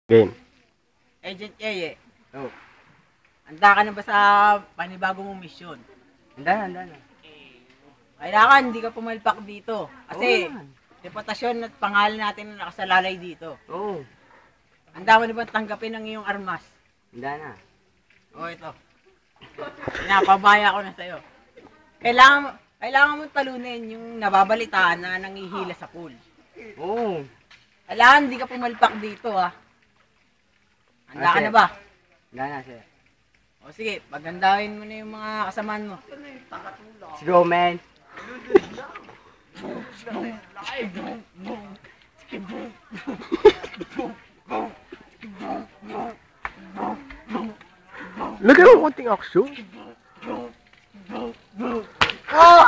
Game. Agent Yeye, Oh, handa ka na ba sa panibago mong misyon? handa na. Kailangan hindi ka pumalpak dito. Kasi Oo naman. reputasyon at pangalan natin na nakasalalay dito. Oo, Handa mo na ba tanggapin ang iyong armas? handa na. O ito. Pinapabaya ko na sa'yo. Kailangan mong talunin yung nababalitaan na nangihila sa pool. Oo. Kailangan hindi ka pumalpak dito ha. Handa ka Sir. na ba? Handa na, sir. O sige, pagandahin mo na yung mga kasamaan mo. Let's go, man. Lagyan mo konting action. Oh!